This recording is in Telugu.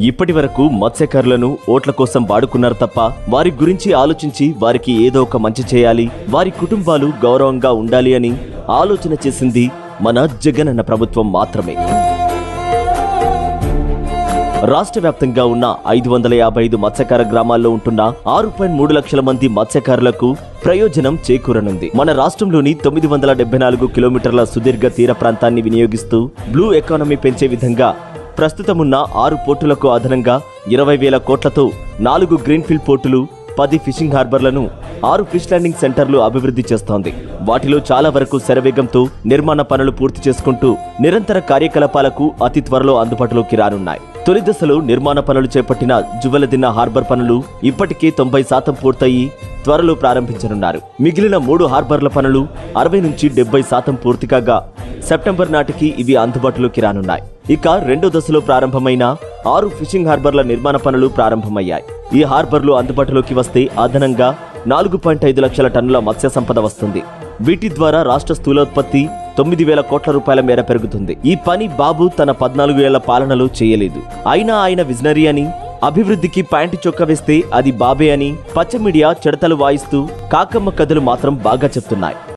ఇప్పటి వరకు మత్స్యకారులను ఓట్ల కోసం వాడుకున్నారు తప్ప వారి గురించి ఆలోచించి వారికి ఏదో ఒక మంచి చేయాలి, వారి కుటుంబాలు గౌరవంగా ఉండాలి అని ఆలోచన చేసింది మన జగనన్న ప్రభుత్వం మాత్రమే. రాష్ట్ర వ్యాప్తంగా ఉన్న 555 మత్స్యకార గ్రామాల్లో ఉంటున్న 6.3 లక్షల మంది మత్స్యకారులకు ప్రయోజనం చేకూరనుంది. మన రాష్ట్రంలోని 974 కిలోమీటర్ల సుదీర్ఘ తీర ప్రాంతాన్ని వినియోగిస్తూ బ్లూ ఎకానమీ పెంచే విధంగా ప్రస్తుతమున్న 6 పోర్టులకు అదనంగా 20,000 కోట్లతో 4 గ్రీన్ఫీల్డ్ పోర్టులు, 10 ఫిషింగ్ హార్బర్లను, 6 ఫిష్ ల్యాండింగ్ సెంటర్లు అభివృద్ధి చేస్తోంది. వాటిలో చాలా వరకు శరవేగంతో నిర్మాణ పనులు పూర్తి చేసుకుంటూ నిరంతర కార్యకలాపాలకు అతి త్వరలో అందుబాటులోకి రానున్నాయి. తొలి దశలో నిర్మాణ పనులు చేపట్టిన జువ్వెలదిన్న హార్బర్ పనులు ఇప్పటికే 90% పూర్తయి త్వరలో ప్రారంభించనున్నారు. మిగిలిన 3 హార్బర్ల పనులు 60 నుంచి 70% పూర్తి కాగా సెప్టెంబర్ నాటికి ఇవి అందుబాటులోకి రానున్నాయి. ఇక రెండో దశలో ప్రారంభమైన 6 ఫిషింగ్ హార్బర్ల నిర్మాణ పనులు ప్రారంభమయ్యాయి. ఈ హార్బర్లు అందుబాటులోకి వస్తే అదనంగా 4.5 లక్షల టన్నుల మత్స్య సంపద వస్తుంది. వీటి ద్వారా రాష్ట్ర స్థూలోత్పత్తి 9,000 కోట్ల రూపాయల మేర పెరుగుతుంది. ఈ పని బాబు తన 14 ఏళ్ల పాలనలో చేయలేదు. అయినా ఆయన విజనరీ అని, అభివృద్ధికి ప్యాంటు చొక్కా వేస్తే అది బాబే అని పచ్చ మీడియా చెడతలు వాయిస్తూ కాకమ్మ కథలు మాత్రం బాగా చెప్తున్నాయి.